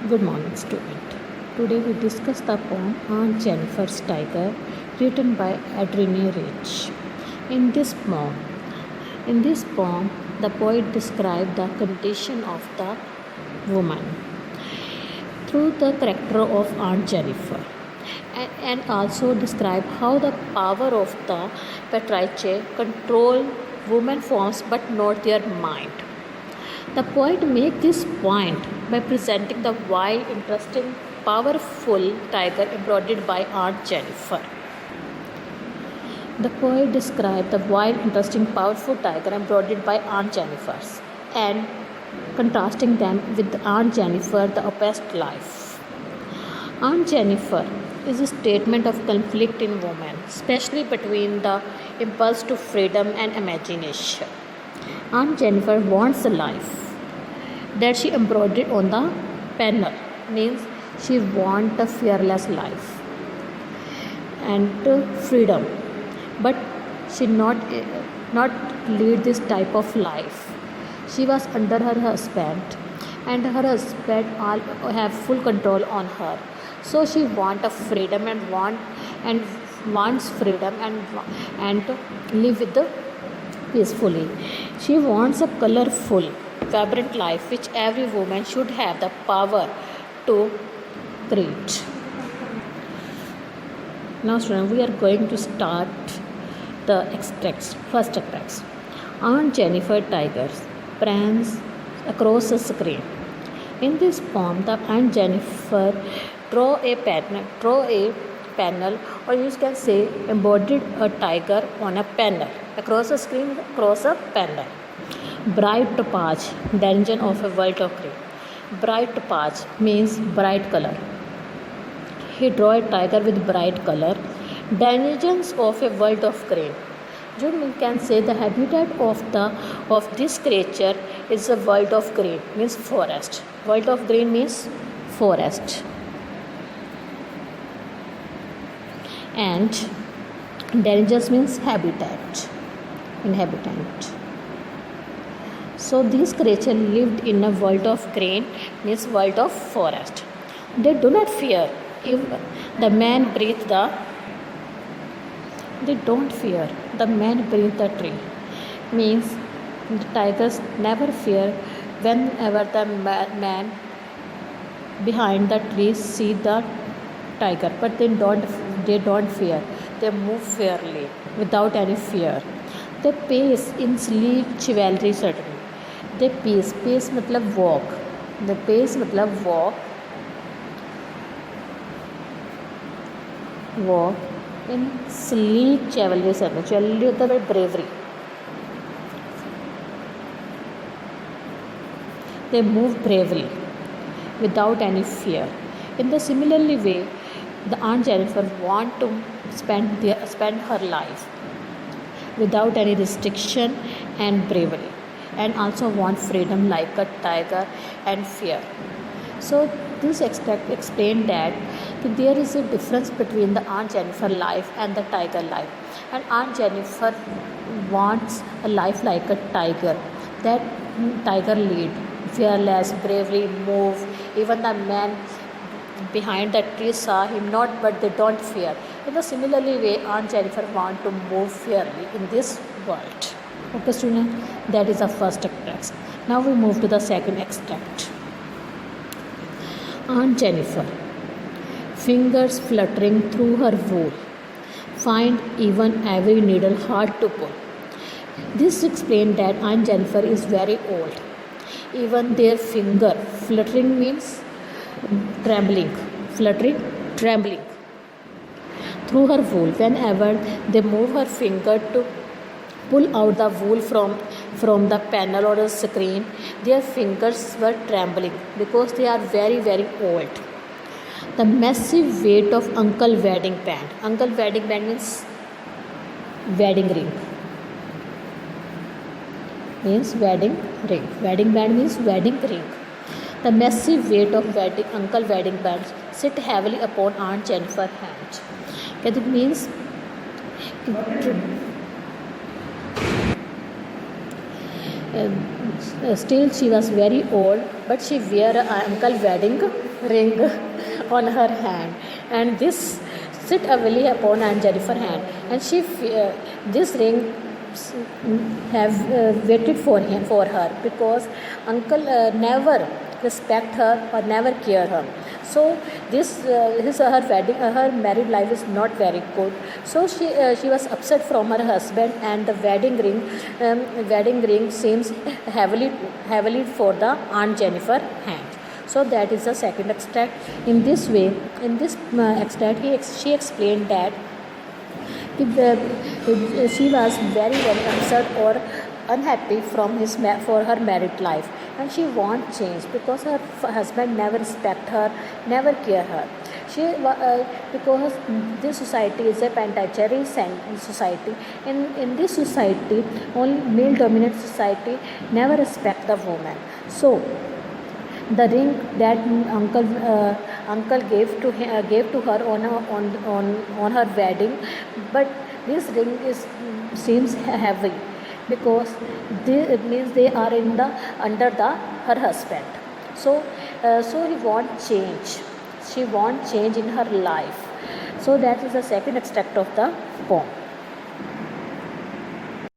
Good morning, student. Today we discuss the poem Aunt Jennifer's Tiger, written by Adrienne Rich. In this poem, the poet described the condition of the woman through the character of Aunt Jennifer, and also describe how the power of the patriarchy control women forms but not their mind. The poet makes this point by presenting the wild, interesting, powerful tiger embroidered by Aunt Jennifer. The poet described the wild, interesting, powerful tiger embroidered by Aunt Jennifer and contrasting them with Aunt Jennifer, the oppressed life. Aunt Jennifer is a statement of conflict in women, especially between the impulse to freedom and imagination. Aunt Jennifer wants a life that she embroidered on the panel, means she wants a fearless life and freedom, but she not lead this type of life. She was under her husband, and her husband all have full control on her. So she want a freedom and wants freedom and live with the peacefully. She wants a colorful, vibrant life which every woman should have the power to create. Now, students, we are going to start the extracts. First extracts. Aunt Jennifer Tigers prance across the screen. In this poem, the Aunt Jennifer draw a panel, or you can say embodied a tiger on a panel across a screen, across a panel. Bright topaz, dungeon of a world of green. Bright topaz means bright color. He draw a tiger with bright color. Dungeons of a world of green. You can say the habitat of this creature is a world of green, means forest. World of green means forest. And dungeons means habitat, inhabitant. So these creatures lived in a world of green, means world of forest. They do not fear if the man breathe the. They don't fear the man breathe the tree. Means the tigers never fear whenever the man behind the tree see the tiger, but they don't fear. They move fairly without any fear. They pace in sleek chivalry certainly. They pace मतलब walk. The pace मतलब walk in sleek chivalry certainly. Chivalry होता है bravery. They move bravely without any fear. In the similarly way, the Aunt Jennifer want to spend her life without any restriction and bravery, and also want freedom like a tiger and fear. So this extract explained that there is a difference between the Aunt Jennifer life and the tiger life, and Aunt Jennifer wants a life like a tiger, that tiger lead fearless, bravely move. Even the man behind the tree saw him not, but they don't fear. In the similarly way, Aunt Jennifer want to move fairly in this world. Okay, student, that is the first extract. Now we move to the second extract. Aunt Jennifer, fingers fluttering through her wool, find even every needle hard to pull. This explains that Aunt Jennifer is very old. Even their finger fluttering means trembling, fluttering, trembling through her wool. Whenever they move her finger to pull out the wool from the panel or the screen, their fingers were trembling because they are very, very old. The massive weight of Uncle Wedding Band. Uncle Wedding Band means wedding ring. Means wedding ring. Wedding band means wedding ring. The massive weight of Uncle Wedding Band sit heavily upon Aunt Jennifer's hand. That means Still, she was very old, but she wear a uncle wedding ring on her hand, and this sit heavily upon Aunt Jennifer hand, and this ring have waited for her because uncle never respect her or never care her. So this his her wedding her married life is not very good. So she was upset from her husband, and the wedding ring seems heavily for the Aunt Jennifer hand. So that is the second extract. In this way, in this extract, she explained that she was very upset or unhappy for her married life, and she want change because her husband never respect her, never care her. Because this society is a patriarchal society. In this society, only male dominant society never respect the woman. So the ring that uncle gave to her on her wedding, but this ring is seems heavy because it means they are in the under the her husband. So he want change. She want change in her life. So that is the second extract of the poem.